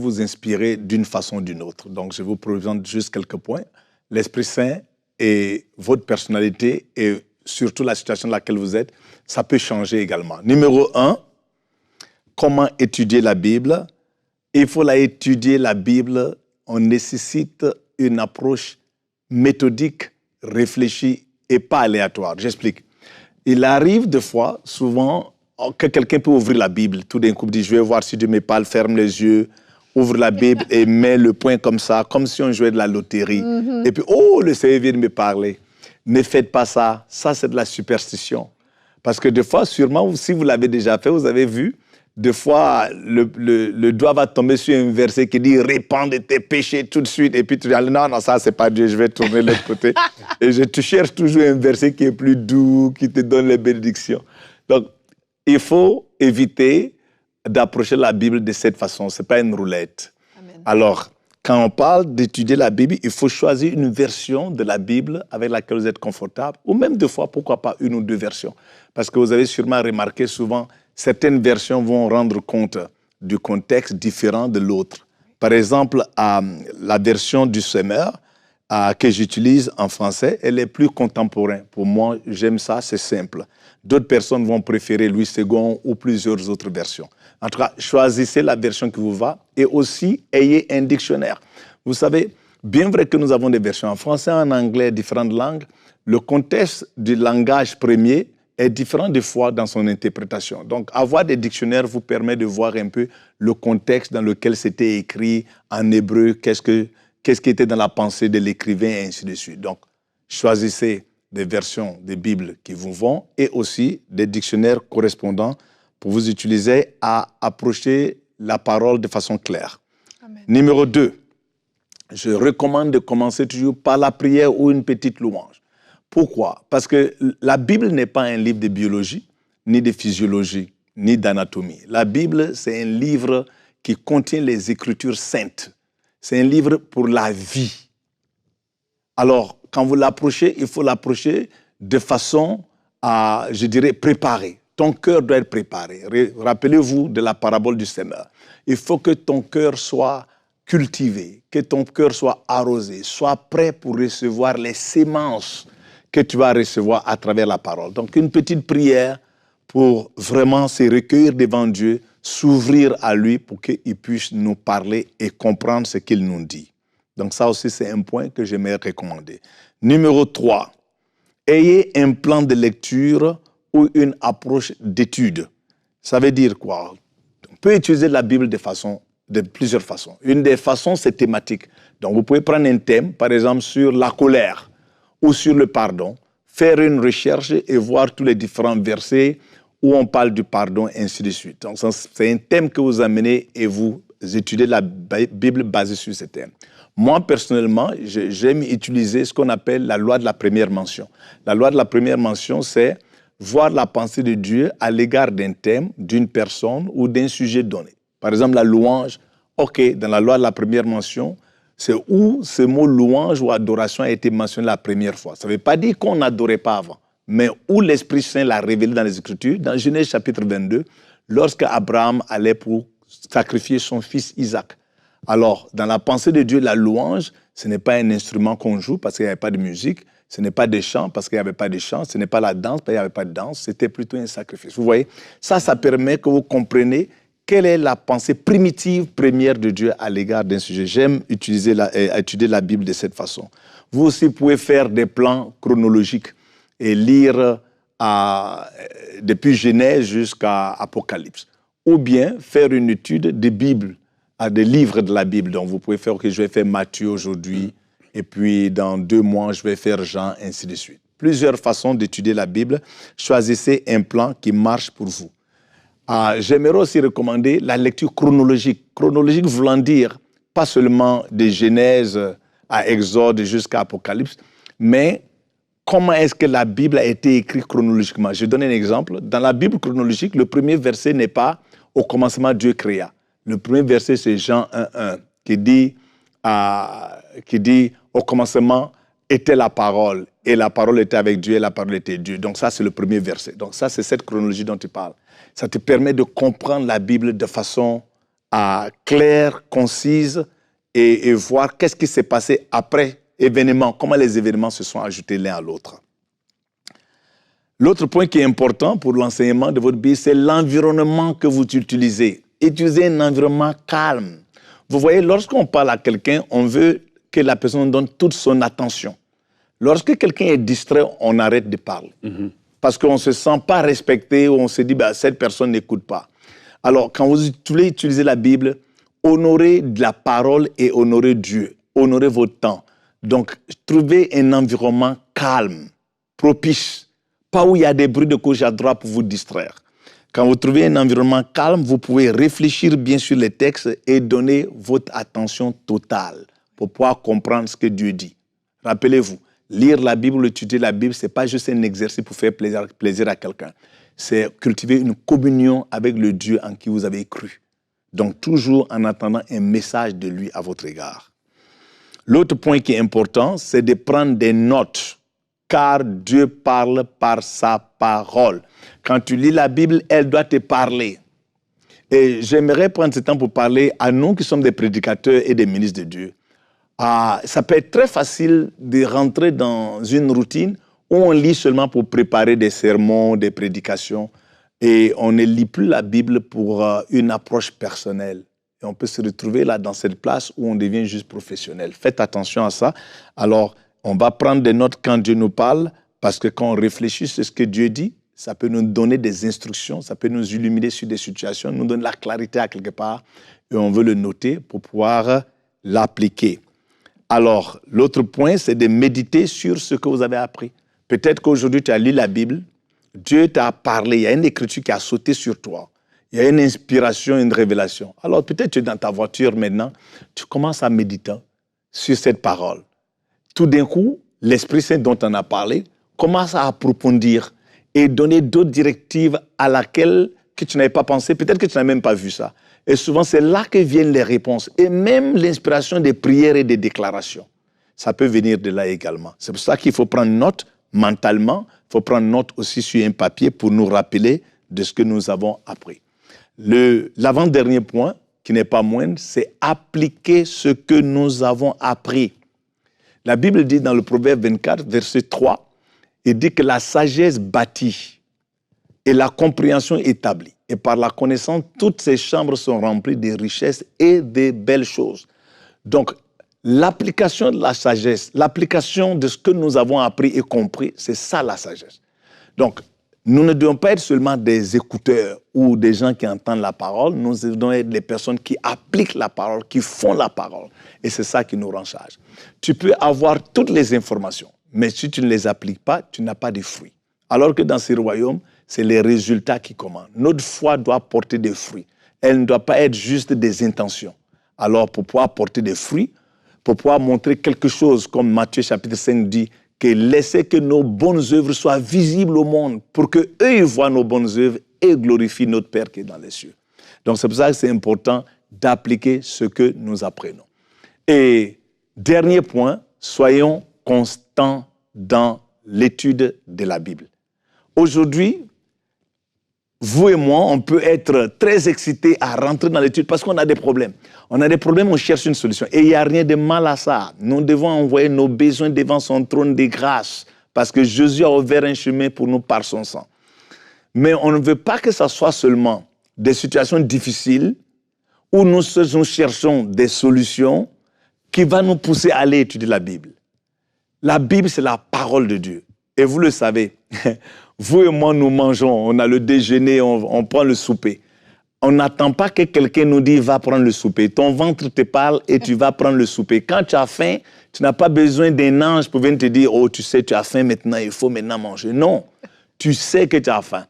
vous inspirer d'une façon ou d'une autre. Donc, je vous présente juste quelques points. L'Esprit Saint et votre personnalité et surtout la situation dans laquelle vous êtes, ça peut changer également. Numéro 1, comment étudier la Bible? Il faut étudier la Bible. On nécessite une approche méthodique, réfléchie et pas aléatoire. J'explique. Il arrive des fois, souvent, que quelqu'un peut ouvrir la Bible. Tout d'un coup, dit, je vais voir si Dieu me parle, ferme les yeux, ouvre la Bible et met le point comme ça, comme si on jouait de la loterie. Et puis, oh, le Seigneur vient de me parler. Ne faites pas ça. Ça, c'est de la superstition. Parce que des fois, sûrement, si vous l'avez déjà fait, vous avez vu, des fois, le doigt va tomber sur un verset qui dit « Répands de tes péchés tout de suite ». Et puis tu dis « Non, non, ça, c'est pas Dieu, je vais tourner de l'autre côté ». Et tu cherches toujours un verset qui est plus doux, qui te donne les bénédictions. Donc, il faut éviter d'approcher la Bible de cette façon. Ce n'est pas une roulette. Amen. Alors, quand on parle d'étudier la Bible, il faut choisir une version de la Bible avec laquelle vous êtes confortable, ou même deux fois, pourquoi pas une ou deux versions. Parce que vous avez sûrement remarqué souvent, certaines versions vont rendre compte du contexte différent de l'autre. Par exemple, la version du Semeur que j'utilise en français, elle est plus contemporaine. Pour moi, j'aime ça, c'est simple. D'autres personnes vont préférer Louis II ou plusieurs autres versions. En tout cas, choisissez la version qui vous va et aussi ayez un dictionnaire. Vous savez, bien vrai que nous avons des versions en français, en anglais, différentes langues, le contexte du langage premier est différent des fois dans son interprétation. Donc, avoir des dictionnaires vous permet de voir un peu le contexte dans lequel c'était écrit en hébreu, qu'est-ce qui était dans la pensée de l'écrivain, et ainsi de suite. Donc, choisissez des versions de Bible qui vous vont et aussi des dictionnaires correspondants pour vous utiliser à approcher la parole de façon claire. Amen. Numéro 2, je recommande de commencer toujours par la prière ou une petite louange. Pourquoi? Parce que la Bible n'est pas un livre de biologie, ni de physiologie, ni d'anatomie. La Bible, c'est un livre qui contient les Écritures saintes. C'est un livre pour la vie. Alors, quand vous l'approchez, il faut l'approcher de façon à, je dirais, préparée. Ton cœur doit être préparé. Rappelez-vous de la parabole du semeur. Il faut que ton cœur soit cultivé, que ton cœur soit arrosé, soit prêt pour recevoir les semences que tu vas recevoir à travers la parole. Donc, une petite prière pour vraiment se recueillir devant Dieu, s'ouvrir à lui pour qu'il puisse nous parler et comprendre ce qu'il nous dit. Donc, ça aussi, c'est un point que j'aimerais recommander. Numéro 3, ayez un plan de lecture ou une approche d'étude. Ça veut dire quoi? On peut utiliser la Bible de plusieurs façons. Une des façons, c'est thématique. Donc, vous pouvez prendre un thème, par exemple, sur la colère ou sur le pardon, faire une recherche et voir tous les différents versets où on parle du pardon, ainsi de suite. Donc, c'est un thème que vous amenez et vous étudiez la Bible basée sur ce thème. Moi, personnellement, j'aime utiliser ce qu'on appelle la loi de la première mention. La loi de la première mention, c'est voir la pensée de Dieu à l'égard d'un thème, d'une personne ou d'un sujet donné. Par exemple, la louange, OK, dans la loi de la première mention, c'est où ce mot louange ou adoration a été mentionné la première fois. Ça ne veut pas dire qu'on n'adorait pas avant, mais où l'Esprit Saint l'a révélé dans les Écritures, dans Genèse chapitre 22, lorsque Abraham allait pour sacrifier son fils Isaac. Alors, dans la pensée de Dieu, la louange, ce n'est pas un instrument qu'on joue parce qu'il n'y avait pas de musique, ce n'est pas des chants parce qu'il n'y avait pas de chants, ce n'est pas la danse parce qu'il n'y avait pas de danse, c'était plutôt un sacrifice. Vous voyez, ça permet que vous compreniez quelle est la pensée primitive première de Dieu à l'égard d'un sujet. J'aime étudier la Bible de cette façon. Vous aussi pouvez faire des plans chronologiques et lire depuis Genèse jusqu'à Apocalypse. Ou bien faire une étude des Bibles, des livres de la Bible. Donc vous pouvez faire, OK, je vais faire Matthieu aujourd'hui, et puis dans 2 mois, je vais faire Jean, ainsi de suite. Plusieurs façons d'étudier la Bible. Choisissez un plan qui marche pour vous. J'aimerais aussi recommander la lecture chronologique. Chronologique voulant dire pas seulement de Genèse à Exode jusqu'à Apocalypse, mais comment est-ce que la Bible a été écrite chronologiquement. Je donne un exemple. Dans la Bible chronologique, le premier verset n'est pas « Au commencement, Dieu créa ». Le premier verset, c'est Jean 1:1, qui dit « Au commencement était la parole, et la parole était avec Dieu, et la parole était Dieu ». Donc ça, c'est le premier verset. Donc ça, c'est cette chronologie dont tu parles. Ça te permet de comprendre la Bible de façon claire, concise et voir qu'est-ce qui s'est passé après événement, comment les événements se sont ajoutés l'un à l'autre. L'autre point qui est important pour l'enseignement de votre Bible, c'est l'environnement que vous utilisez. Utilisez un environnement calme. Vous voyez, lorsqu'on parle à quelqu'un, on veut que la personne donne toute son attention. Lorsque quelqu'un est distrait, on arrête de parler. Parce qu'on ne se sent pas respecté ou on se dit bah, cette personne n'écoute pas. Alors, quand vous voulez utiliser la Bible, honorez la parole et honorez Dieu. Honorez votre temps. Donc, trouvez un environnement calme, propice. Pas où il y a des bruits de gauche à droite pour vous distraire. Quand vous trouvez un environnement calme, vous pouvez réfléchir bien sur les textes et donner votre attention totale pour pouvoir comprendre ce que Dieu dit. Rappelez-vous, lire la Bible, étudier la Bible, ce n'est pas juste un exercice pour faire plaisir à quelqu'un. C'est cultiver une communion avec le Dieu en qui vous avez cru. Donc, toujours en attendant un message de lui à votre égard. L'autre point qui est important, c'est de prendre des notes. Car Dieu parle par sa parole. Quand tu lis la Bible, elle doit te parler. Et j'aimerais prendre ce temps pour parler à nous qui sommes des prédicateurs et des ministres de Dieu. Ça peut être très facile de rentrer dans une routine où on lit seulement pour préparer des sermons, des prédications, et on ne lit plus la Bible pour une approche personnelle. Et on peut se retrouver là dans cette place où on devient juste professionnel. Faites attention à ça. Alors, on va prendre des notes quand Dieu nous parle, parce que quand on réfléchit sur ce que Dieu dit, ça peut nous donner des instructions, ça peut nous illuminer sur des situations, nous donner la clarité à quelque part, et on veut le noter pour pouvoir l'appliquer. Alors, l'autre point, c'est de méditer sur ce que vous avez appris. Peut-être qu'aujourd'hui, tu as lu la Bible, Dieu t'a parlé, il y a une écriture qui a sauté sur toi, il y a une inspiration, une révélation. Alors, peut-être tu es dans ta voiture maintenant, tu commences à méditer sur cette parole. Tout d'un coup, l'Esprit Saint dont on a parlé commence à approfondir et donner d'autres directives à laquelle que tu n'avais pas pensé. Peut-être que tu n'as même pas vu ça. Et souvent, c'est là que viennent les réponses. Et même l'inspiration des prières et des déclarations. Ça peut venir de là également. C'est pour ça qu'il faut prendre note mentalement. Il faut prendre note aussi sur un papier pour nous rappeler de ce que nous avons appris. L'avant-dernier point, qui n'est pas moindre, c'est appliquer ce que nous avons appris. La Bible dit dans le Proverbe 24, verset 3, il dit que la sagesse bâtit et la compréhension établit. Et par la connaissance, toutes ces chambres sont remplies de richesses et de belles choses. Donc, l'application de la sagesse, l'application de ce que nous avons appris et compris, c'est ça la sagesse. Donc, nous ne devons pas être seulement des écouteurs ou des gens qui entendent la parole, nous devons être des personnes qui appliquent la parole, qui font la parole. Et c'est ça qui nous rend sage. Tu peux avoir toutes les informations, mais si tu ne les appliques pas, tu n'as pas de fruits. Alors que dans ces royaumes, c'est les résultats qui commandent. Notre foi doit porter des fruits. Elle ne doit pas être juste des intentions. Alors, pour pouvoir porter des fruits, pour pouvoir montrer quelque chose, comme Matthieu chapitre 5 dit, que laissez que nos bonnes œuvres soient visibles au monde pour qu'eux ils voient nos bonnes œuvres et glorifient notre Père qui est dans les cieux. Donc c'est pour ça que c'est important d'appliquer ce que nous apprenons. Et dernier point, soyons constants dans l'étude de la Bible. Aujourd'hui, vous et moi, on peut être très excités à rentrer dans l'étude parce qu'on a des problèmes. On a des problèmes, on cherche une solution. Et il n'y a rien de mal à ça. Nous devons envoyer nos besoins devant son trône de grâce parce que Jésus a ouvert un chemin pour nous par son sang. Mais on ne veut pas que ça soit seulement des situations difficiles où nous cherchons des solutions qui vont nous pousser à aller étudier la Bible. La Bible, c'est la parole de Dieu. Et vous le savez, vous et moi, nous mangeons, on a le déjeuner, on prend le souper. On n'attend pas que quelqu'un nous dise « va prendre le souper ». Ton ventre te parle et tu vas prendre le souper. Quand tu as faim, tu n'as pas besoin d'un ange pour venir te dire « oh, tu sais, tu as faim maintenant, il faut maintenant manger ». Non, tu sais que tu as faim.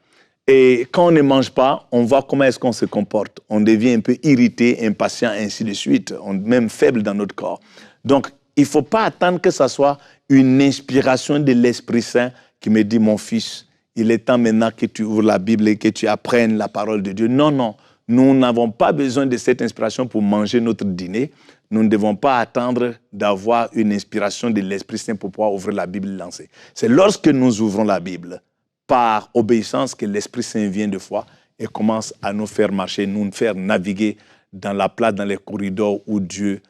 Et quand on ne mange pas, on voit comment est-ce qu'on se comporte. On devient un peu irrité, impatient, ainsi de suite. On est même faible dans notre corps. Donc, il ne faut pas attendre que ce soit une inspiration de l'Esprit Saint qui me dit « mon fils ». Il est temps maintenant que tu ouvres la Bible et que tu apprennes la parole de Dieu. Non, non, nous n'avons pas besoin de cette inspiration pour manger notre dîner. Nous ne devons pas attendre d'avoir une inspiration de l'Esprit Saint pour pouvoir ouvrir la Bible et lancer. C'est lorsque nous ouvrons la Bible, par obéissance, que l'Esprit Saint vient de foi et commence à nous faire marcher, nous faire naviguer dans la place, dans les corridors où Dieu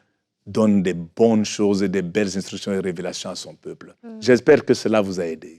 donne des bonnes choses et des belles instructions et révélations à son peuple. J'espère que cela vous a aidé.